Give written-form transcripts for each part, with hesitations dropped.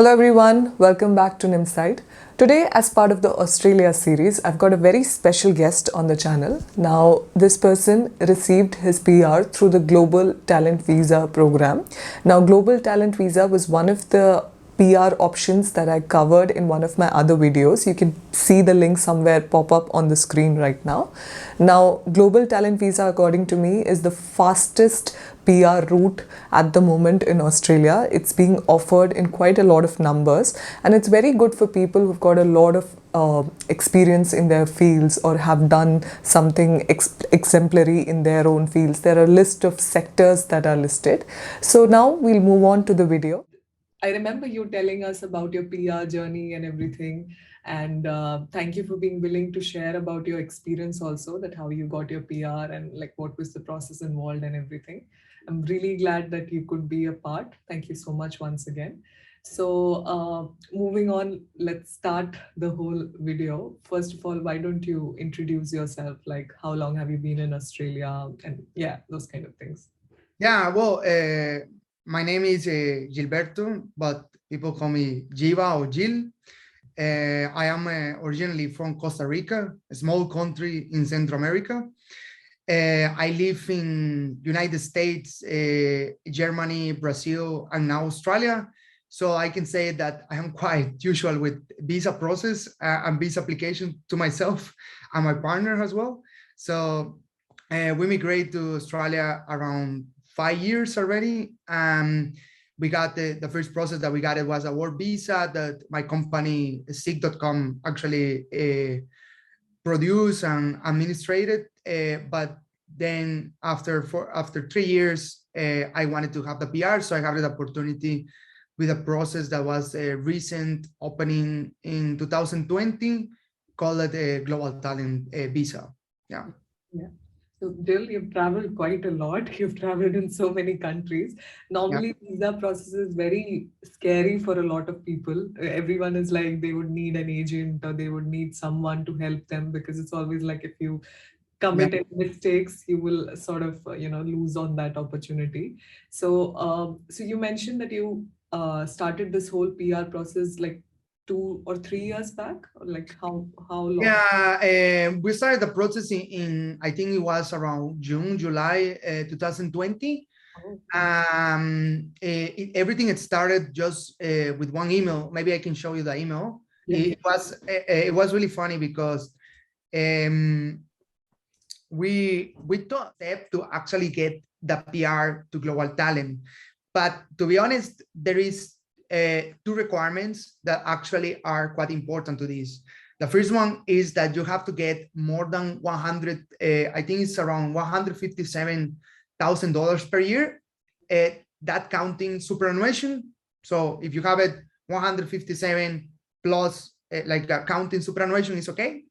Hello everyone, welcome back to Nimside. Today, as part of the Australia series, I've got a very special guest on the channel. Now, this person received his PR through the Global Talent Visa program. Now, Global Talent Visa was one of the PR options that I covered in one of my other videos. You can see the link somewhere pop up on the screen right now. Now, Global Talent Visa, according to me, is the fastest PR route at the moment in Australia. It's being offered in quite a lot of numbers, and it's very good for people who've got a lot of experience in their fields or have done something exemplary in their own fields. There are a list of sectors that are listed. So now we'll move on to the video. I remember you telling us about your PR journey and everything. And thank you for being willing to share about your experience also, that how you got your PR and like what was the process involved and everything. I'm really glad that you could be a part. Thank you so much once again. So moving on, let's start the whole video. First of all, why don't you introduce yourself? Like how long have you been in Australia? And yeah, those kind of things. Yeah, well, my name is Gilberto, but people call me Giva or Gil. I am originally from Costa Rica, a small country in Central America. I live in United States, Germany, Brazil, and now Australia. So I can say that I am quite usual with visa process and visa application to myself and my partner as well. So we migrated to Australia around 5 years already. We got the first process that we got, it was a work visa that my company Seek.com actually produced and administrated. But then after 3 years, I wanted to have the PR, so I had the opportunity with a process that was a recent opening in 2020, called it a Global Talent Visa. Yeah. So, Jill, you've traveled quite a lot. You've traveled in so many countries. Normally, visa process is very scary for a lot of people. Everyone is like they would need an agent or they would need someone to help them, because it's always like if you commit any mistakes, you will sort of lose on that opportunity. So you mentioned that you started this whole PR process like 2 or 3 years back, or like how long? Yeah, we started the process in I think it was around July 2020. Everything had started just with one email. Maybe I can show you the email. Yeah. It was really funny because we took a step to actually get the PR to Global Talent. But to be honest, there is two requirements that actually are quite important to this. The first one is that you have to get more than 100, I think it's around $157,000 per year, that counting superannuation. So if you have it 157 plus like counting superannuation is okay.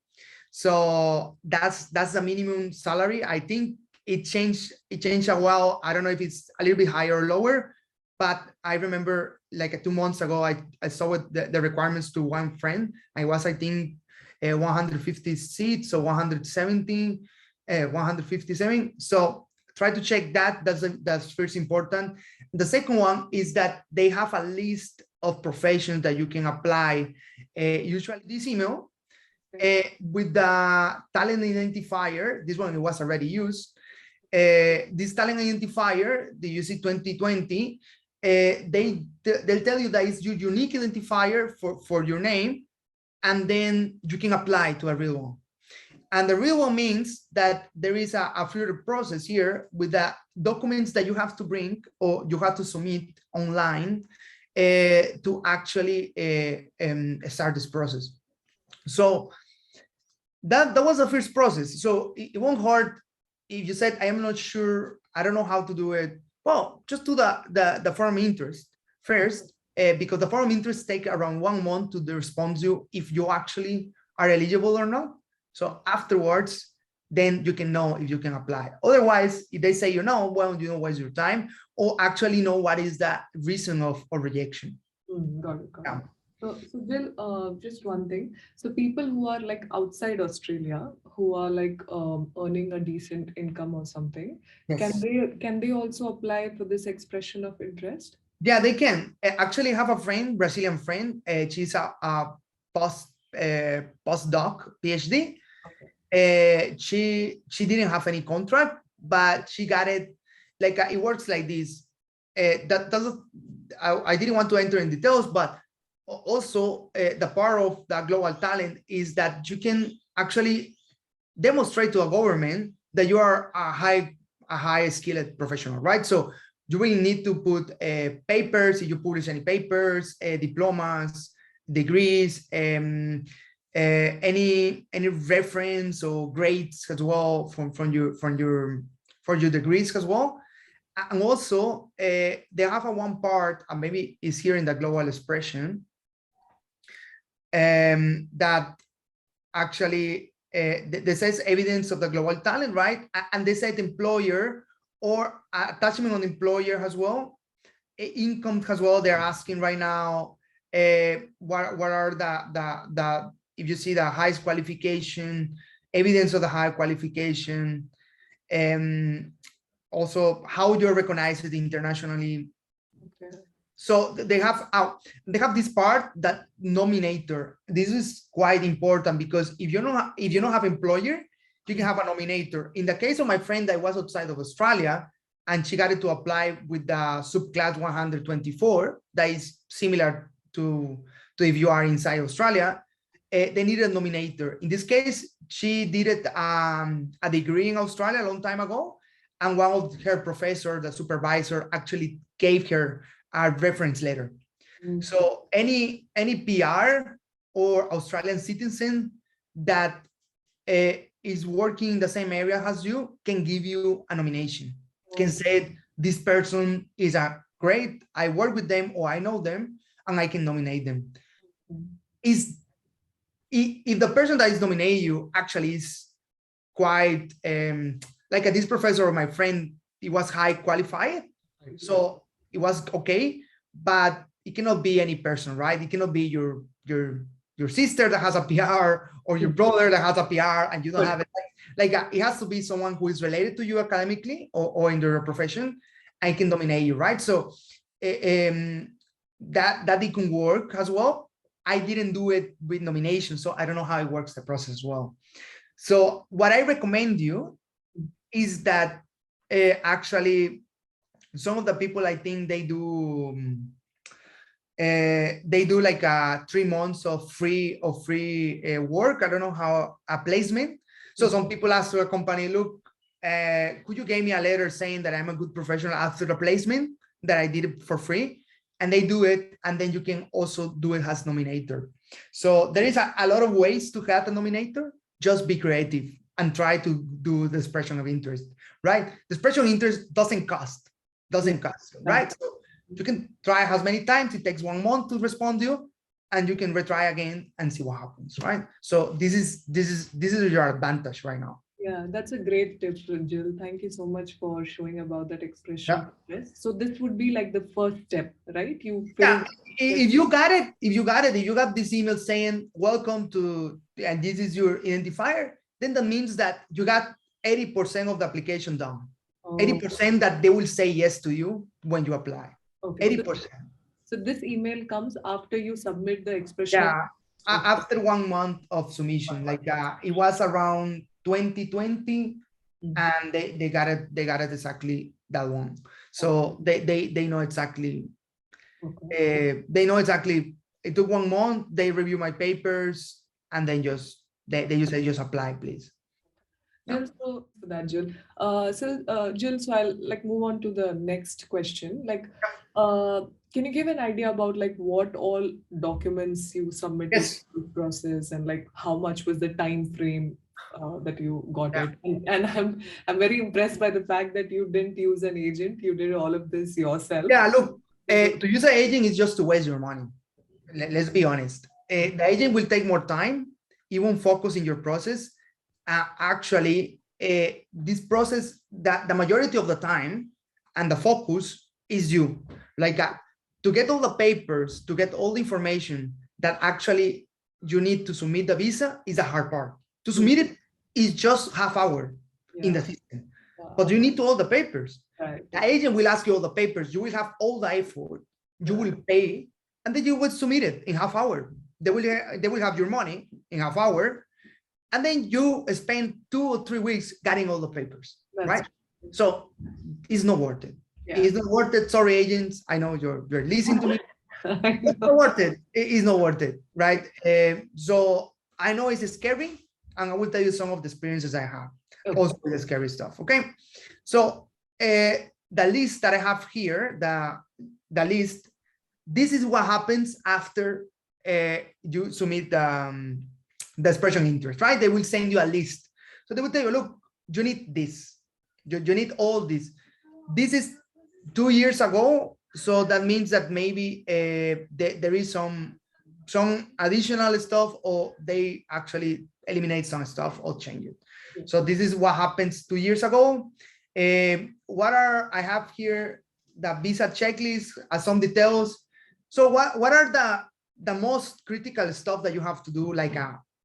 So that's the minimum salary. I think it changed a while. I don't know if it's a little bit higher or lower, but I remember like 2 months ago, I saw the requirements to one friend. I was, I think, 150 seats, so 170, 157. So try to check that. That's first important. The second one is that they have a list of professions that you can apply. Usually this email, with the talent identifier, this one it was already used. This talent identifier, the UC 2020, they'll tell you that it's your unique identifier for your name, and then you can apply to a real one. And the real one means that there is a further process here with the documents that you have to bring or you have to submit online to actually start this process. So that was the first process. So it won't hurt if you said, I am not sure, I don't know how to do it. Well, just do the form of interest first, because the form of interest take around 1 month to respond to you if you actually are eligible or not. So afterwards, then you can know if you can apply. Otherwise, if they say no, well, you don't waste your time, or actually know what is the reason of rejection. Got it. Yeah. So Jill, just one thing. So people who are like outside Australia, who are like earning a decent income or something, yes, can they also apply for this expression of interest? Yeah, they can. Actually, have a friend, Brazilian friend. She's a postdoc, PhD. She didn't have any contract, but she got it. Like it works like this. That doesn't. I didn't want to enter in details, but also the part of the global talent is that you can actually demonstrate to a government that you are a high skilled professional, right? So you really need to put papers, if you publish any papers, diplomas, degrees, any reference or grades as well from your degrees as well. And also they have a one part, and maybe is here in the global expression, that actually this says evidence of the global talent, right? And they said employer or attachment on employer as well, income as well. They're asking right now, what are the if you see the highest qualification, evidence of the high qualification, also how you're recognized internationally. Okay. So they have this part, that nominator. This is quite important because if you don't have employer, you can have a nominator. In the case of my friend that was outside of Australia, and she got it to apply with the subclass 124, that is similar to if you are inside Australia, they need a nominator. In this case, she did it a degree in Australia a long time ago, and one of her professor, the supervisor, actually gave her a reference letter. Mm-hmm. So any PR or Australian citizen that is working in the same area as you can give you a nomination. Can say this person is a great, I work with them or I know them, and I can nominate them. Is if the person that is nominating you actually is quite like this professor of my friend, he was high qualified, so it was okay, but it cannot be any person, right? It cannot be your sister that has a PR or your brother that has a PR and you don't have it. Like it has to be someone who is related to you academically or in their profession and can dominate you, right? So that it can work as well. I didn't do it with nomination, so I don't know how it works, the process as well. So what I recommend you is that actually some of the people, I think they do like 3 months of free work. I don't know how, a placement. So some people ask to a company, look, could you give me a letter saying that I'm a good professional after the placement, that I did it for free? And they do it, and then you can also do it as nominator. So there is a lot of ways to have a nominator. Just be creative and try to do the expression of interest, right? The expression of interest doesn't cost, right? So you can try as many times. It takes 1 month to respond to you, and you can retry again and see what happens, right? So this is your advantage right now. Yeah, that's a great tip, Jill. Thank you so much for showing about that expression. Yeah. So this would be like the first step, right? If you got this email saying welcome to, and this is your identifier, then that means that you got 80% of the application done. 80% that they will say yes to you when you apply. Okay. 80%. So this email comes after you submit the expression. Yeah, after 1 month of submission. Like it was around 2020, and they got it exactly that one. So they know exactly. Okay. They know exactly. It took 1 month. They review my papers, and then they say just apply, please. Jill, so for that, Jill. Jill, so I'll like move on to the next question. Like, can you give an idea about like what all documents you submitted to the process, and like how much was the time frame that you got it? And I'm very impressed by the fact that you didn't use an agent. You did all of this yourself. Yeah, look, to use an agent is just to waste your money. Let's be honest. The agent will take more time. It won't focus in your process. Actually, this process, that the majority of the time and the focus is you. Like to get all the papers, to get all the information that actually you need to submit the visa is the hard part. To submit it is just half hour in the system, but you need to all the papers. Right. The agent will ask you all the papers. You will have all the effort you will pay, and then you will submit it in half hour. They will have your money in half hour, and then you spend 2 or 3 weeks getting all the papers, right? So it's not worth it. It's not worth it. Sorry, agents. I know you're listening to me. It's not worth it. It's not worth it, right? So I know it's scary, and I will tell you some of the experiences I have. Also with the scary stuff. Okay, so the list that I have here, the list, this is what happens after you submit the expression interest, right? They will send you a list. So they will tell you, look, you need this, you need all this. This is 2 years ago, so that means that maybe there is some additional stuff, or they actually eliminate some stuff or change it. So this is what happens 2 years ago. I have here the visa checklist, some details. So what are the most critical stuff that you have to do, like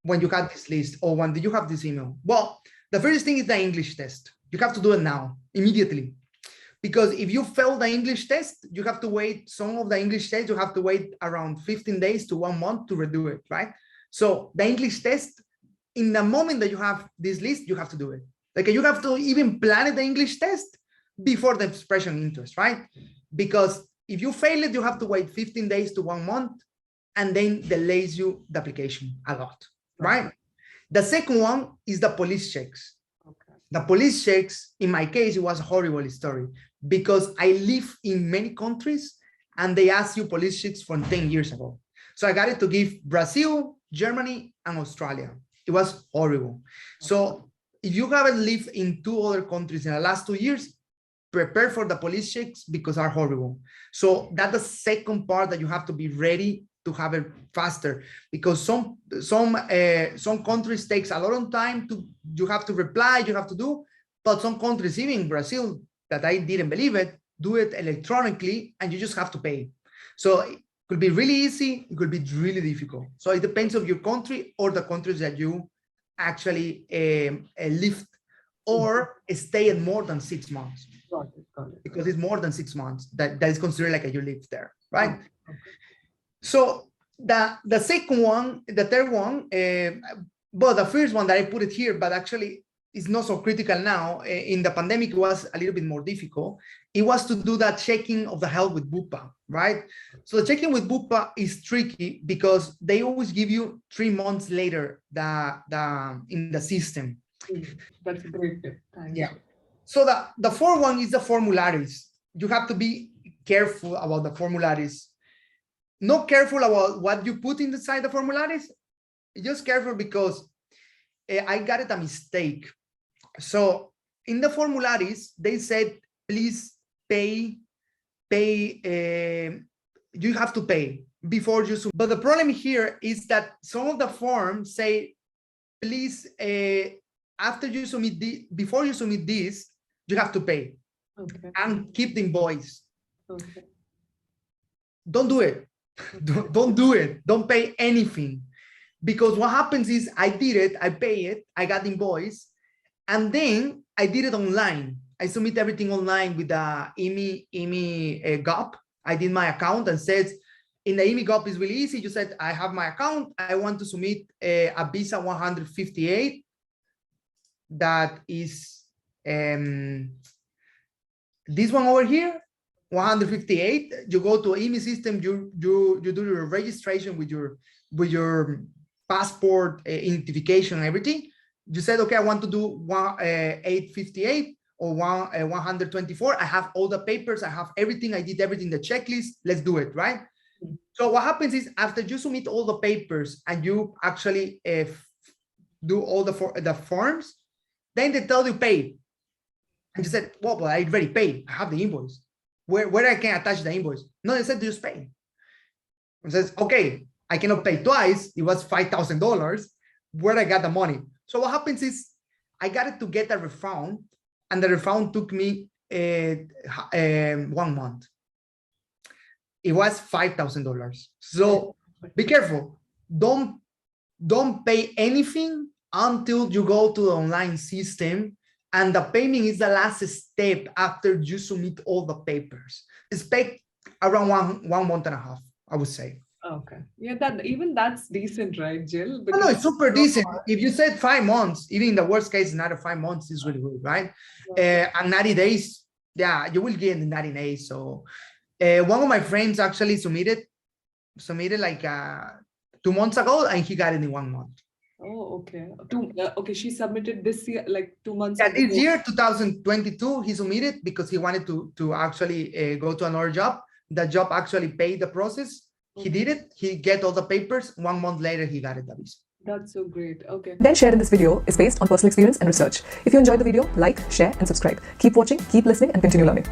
when you have this list or when you have this email? Well, the first thing is the English test. You have to do it now, immediately. Because if you fail the English test, you have to wait. Some of the English tests, you have to wait around 15 days to 1 month to redo it, right? So the English test, in the moment that you have this list, you have to do it. Like you have to even plan the English test before the expression interest, right? Because if you fail it, you have to wait 15 days to 1 month, and then delays you the application a lot, right? The second one is the police checks. The police checks, in my case, it was a horrible story because I live in many countries and they ask you police checks from 10 years ago. So I got it to give Brazil, Germany, and Australia. It was horrible. So if you haven't lived in 2 other countries in the last 2 years, prepare for the police checks because are horrible. So that's the second part that you have to be ready to have it faster, because some countries takes a lot of time you have to reply, you have to do, but some countries, even Brazil, that I didn't believe it, do it electronically and you just have to pay. So it could be really easy, it could be really difficult. So it depends on your country or the countries that you actually live or stay in more than 6 months. Got it. Because it's more than 6 months that is considered like you live there, right? Okay. So the second one, the third one, but the first one that I put it here, but actually it's not so critical now. In the pandemic, it was a little bit more difficult. It was to do that checking of the health with BUPA, right? So the checking with BUPA is tricky because they always give you 3 months later in the system. That's a great tip. Thank you. So the fourth one is the formularies. You have to be careful about the formularies. Not careful about what you put inside the formularies, just careful because I got it a mistake. So in the formularies, they said, please pay, you have to pay before you submit. But the problem here is that some of the forms say, please, after you submit before you submit this, you have to pay. Okay. And keep the invoice. Okay. Don't do it. Don't do it. Don't pay anything. Because what happens is I did it, I pay it, I got the invoice, and then I did it online. I submit everything online with the IMI GOP. I did my account and says, in the IMI GOP is really easy. You said, I have my account. I want to submit a visa 158. That is this one over here, 158. You go to IMI system, you do your registration with your passport identification and everything. You said, okay, I want to do 858 or 124. I have all the papers, I have everything, I did everything, the checklist, let's do it, right? So what happens is after you submit all the papers and you actually do all the forms, then they tell you pay. And you said, well, but I already paid, I have the invoice. Where I can attach the invoice? No, they said just pay. It says, okay, I cannot pay twice. It was $5,000. Where I got the money? So what happens is I got it to get a refund, and the refund took me 1 month. It was $5,000. So be careful. Don't pay anything until you go to the online system, and the payment is the last step after you submit all the papers. Expect around one month and a half, I would say. Okay. Yeah, that's decent, right, Jill? No, it's super decent. If you said 5 months, even in the worst case, another 5 months is really good, right? And 90 days, yeah, you will get in 90 days. So one of my friends actually submitted like 2 months ago, and he got it in 1 month. Oh, okay. Okay, she submitted this year, like 2 months Yeah, ago. this year, 2022, he submitted because he wanted to actually go to another job. The job actually paid the process. He did it. He get all the papers. 1 month later, he got it. The visa. That's so great. Okay. Content shared in this video is based on personal experience and research. If you enjoyed the video, like, share, and subscribe. Keep watching, keep listening, and continue learning.